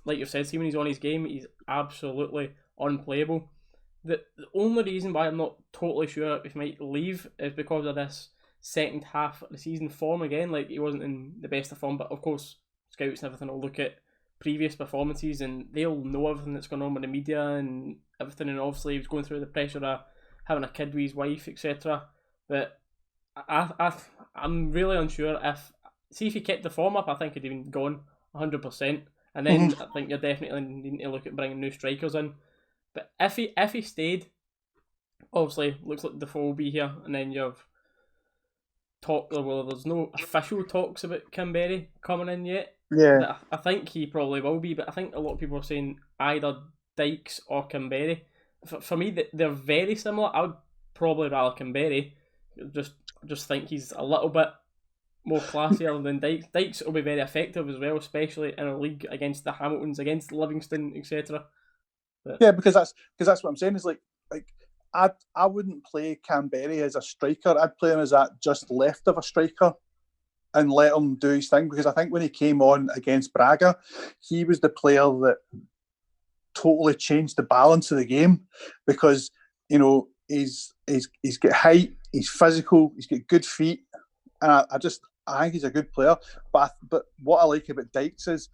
like you've said, see when he's on his game, he's absolutely unplayable. The only reason why I'm not totally sure if he might leave is because of this second half of the season form again. Like, he wasn't in the best of form, but of course, scouts and everything will look at previous performances and they'll know everything that's going on with the media and everything. And obviously, he was going through the pressure of having a kid with his wife, etc. But I'm really unsure if. See, if he kept the form up, I think he'd even gone 100%. And then I think you're definitely needing to look at bringing new strikers in. But if he stayed, obviously looks like Defoe will be here, and then you've there's no official talks about Canberra coming in yet. Yeah. But I think he probably will be. But I think a lot of people are saying either Dykes or Canberra. For me, they're very similar. I would probably rather Canberra. Just think he's a little bit more classier than Dykes. Dykes will be very effective as well, especially in a league against the Hamiltons, against Livingston, etc. Yeah, because that's what I'm saying is like I wouldn't play Canberra as a striker. I'd play him as that just left of a striker and let him do his thing, because I think when he came on against Braga, he was the player that totally changed the balance of the game, because he's got height, he's physical, he's got good feet, and I think he's a good player. But what I like about Dykes is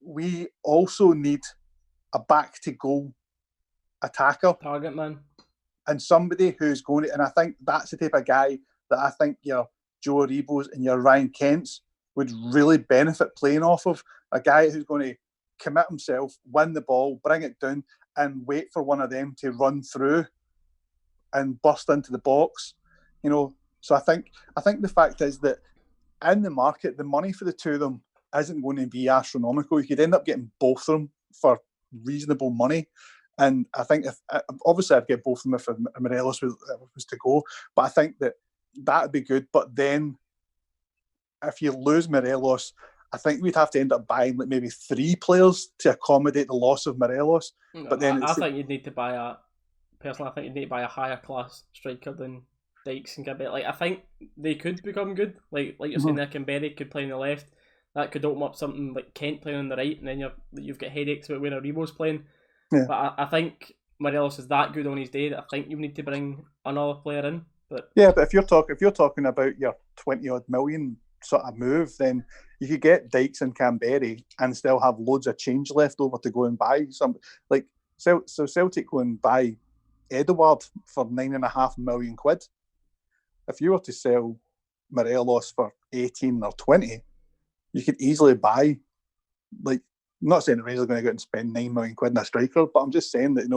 we also need a back to goal attacker, target man, and somebody who's going to. And I think that's the type of guy that I think your Joe Aribos and your Ryan Kents would really benefit playing off of. A guy who's going to commit himself, win the ball, bring it down, and wait for one of them to run through and burst into the box. So I think the fact is that in the market, the money for the two of them isn't going to be astronomical. You could end up getting both of them for reasonable money. And I think obviously I'd get both of them if Morelos was to go, but I think that would be good. But then if you lose Morelos, I think we'd have to end up buying like maybe 3 players to accommodate the loss of Morelos. But then I think you'd need to buy I think you'd need to buy a higher class striker than Dykes and Gabby. Like, I think they could become good. Like you're saying, Nick and Berry could play on the left. That could open up something like Kent playing on the right, and then you've got headaches about where Aribo's playing. Yeah. But I think Morelos is that good on his day that I think you need to bring another player in. But if you're talking about your 20 odd million sort of move, then you could get Dykes and Canberra and still have loads of change left over to go and buy some. Like, so Celtic go and buy Edouard for £9.5 million. If you were to sell Morelos for 18 or 20, you could easily buy, like, I'm not saying the Rangers are going to go out and spend £9 million in a striker, but I'm just saying that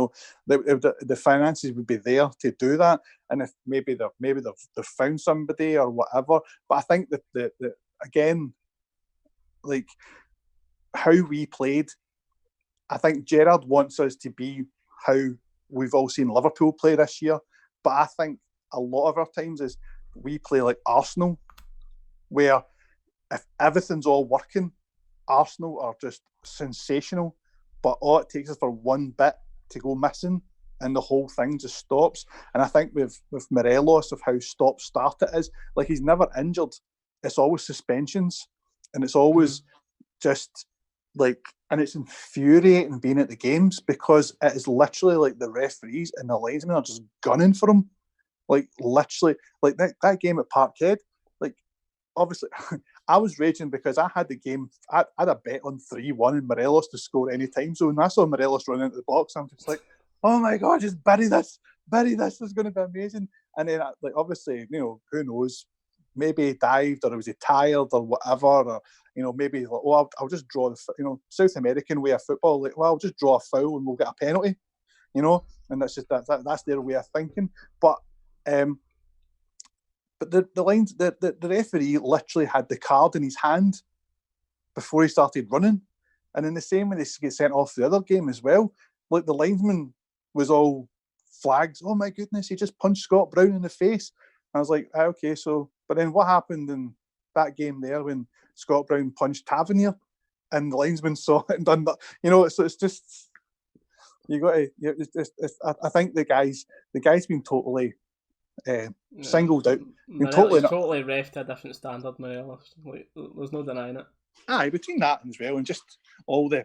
the finances would be there to do that, and if maybe they've found somebody or whatever. But I think that the again, like how we played, I think Gerrard wants us to be how we've all seen Liverpool play this year. But I think a lot of our times is we play like Arsenal, where if everything's all working, Arsenal are just sensational, but all it takes is for one bit to go missing and the whole thing just stops. And I think with Morelos, of how stop-start it is, like, he's never injured. It's always suspensions, and it's always just like, and it's infuriating being at the games, because it is literally like the referees and the linesmen are just gunning for him. Like, literally, like that game at Parkhead, like, obviously I was raging because I had the game, I had a bet on 3-1 and Morelos to score any time zone. I saw Morelos run into the box. I'm just like, oh my God, just bury this, is going to be amazing. And then, like, obviously, who knows, maybe he dived, or was he tired or whatever, or, maybe like, I'll just draw the, South American way of football, like, well, I'll just draw a foul and we'll get a penalty, and that's just, that's their way of thinking. But the lines, the referee literally had the card in his hand before he started running. And in the same way they get sent off the other game as well, like, the linesman was all flags. Oh my goodness, he just punched Scott Brown in the face. And I was like, okay, so, But then what happened in that game there when Scott Brown punched Tavernier and the linesman saw it and done that? It's just you got to. I think the guy's been totally singled out. Morelos totally ref to a different standard, Morelos. Like, there's no denying it. Aye, between that as well, and just all the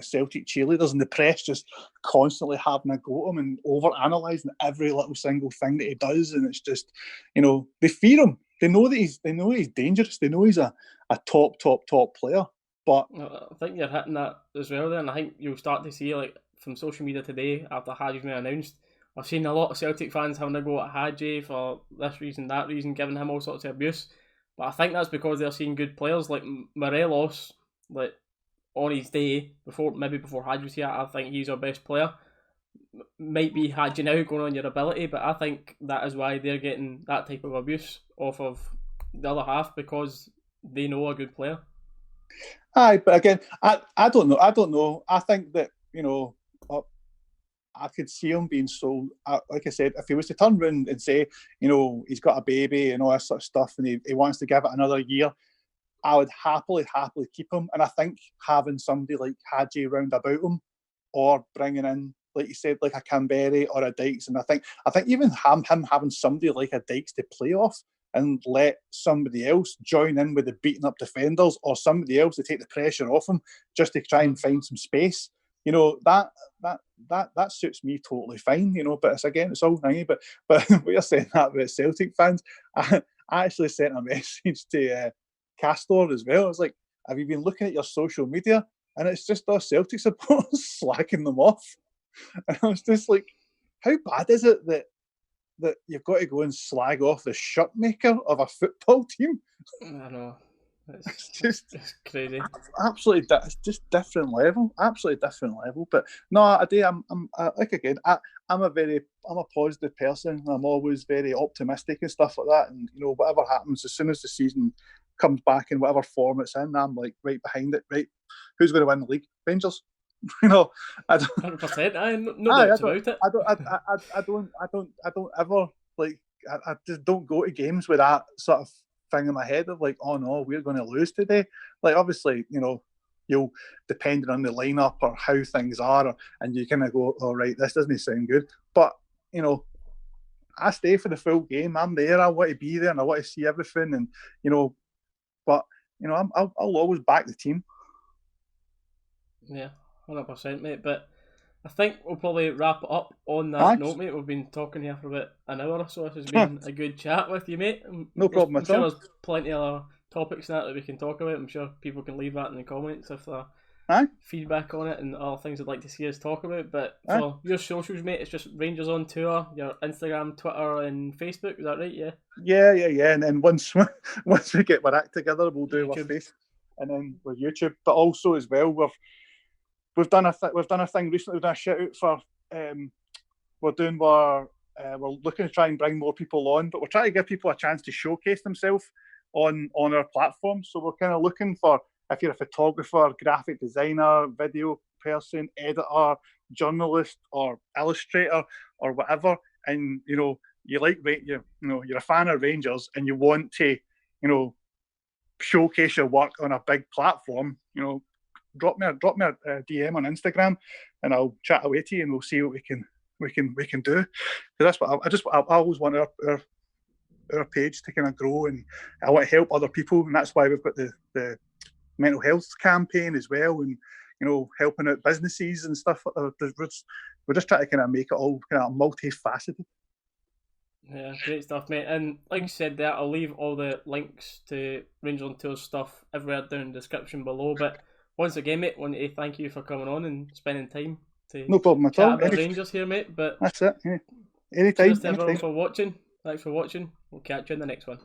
Celtic cheerleaders and the press just constantly having a go at him and over-analysing every little single thing that he does, and it's just, they fear him. They know that he's dangerous. They know he's a top player. But I think you're hitting that as well there, and I think you'll start to see, like, from social media today after Hagi's been announced, I've seen a lot of Celtic fans having a go at Hagi for this reason, that reason, giving him all sorts of abuse. But I think that's because they're seeing good players like Morelos, like on his day, before Hagi was here. I think he's our best player. Might be Hagi now going on your ability, but I think that is why they're getting that type of abuse off of the other half, because they know a good player. Aye, but again, I don't know. I think that, I could see him being so, like I said, if he was to turn around and say, he's got a baby and all that sort of stuff, and he wants to give it another year, I would happily keep him. And I think having somebody like Hagi round about him, or bringing in, like you said, like a Canberry or a Dykes, and I think even him having somebody like a Dykes to play off and let somebody else join in with the beating up defenders, or somebody else to take the pressure off him just to try and find some space. That suits me totally fine, but it's all thingy. But what you're saying that about Celtic fans, I actually sent a message to Castor as well. I was like, have you been looking at your social media? And it's just our Celtic supporters slacking them off. And I was just like, how bad is it that you've got to go and slag off the shirt maker of a football team? I know. It's crazy. Absolutely, it's just different level. Absolutely different level. But no, I'm a positive person. I'm always very optimistic and stuff like that. And whatever happens, as soon as the season comes back in whatever form it's in, I'm like right behind it. Right, who's going to win the league? Rangers. I don't. 100%. No doubts about it. I don't ever like. I just don't go to games with that sort of thing in my head of like, oh no, we're going to lose today. Like, obviously, you'll, depending on the lineup or how things are, and you kind of go, all right, this doesn't sound good. But I stay for the full game. I'm there. I want to be there, and I want to see everything. And I'll always back the team. Yeah, 100%, mate. But I think we'll probably wrap it up on that note, mate. We've been talking here for about an hour or so. This has been a good chat with you, mate. No problem at all. I'm sure there's plenty of other topics that we can talk about. I'm sure people can leave that in the comments if they're feedback on it and other things they'd like to see us talk about. But for your socials, mate, it's just RangersOnTour, your Instagram, Twitter and Facebook. Is that right? Yeah. Yeah. And then once we get our act together, we'll do our face, and then with YouTube. But also as well, we've done a thing recently. We've done a shout out for we're looking to try and bring more people on, but we're trying to give people a chance to showcase themselves on our platform. So we're kind of looking for, if you're a photographer, graphic designer, video person, editor, journalist, or illustrator, or whatever, and you're a fan of Rangers and you want to showcase your work on a big platform, drop me a DM on Instagram, and I'll chat away to you, and we'll see what we can do. Because that's what I always want our page to kind of grow, and I want to help other people, and that's why we've got the mental health campaign as well, and helping out businesses and stuff. We're just trying to kind of make it all kind of multifaceted. Yeah, great stuff, mate. And like you said there, I'll leave all the links to RangersOnTour stuff everywhere down in the description below. But once again, mate, I want to thank you for coming on and spending time to no problem at all. About Rangers here, mate. But that's it. Yeah. Anytime. Cheers to everyone for watching. Thanks for watching. We'll catch you in the next one.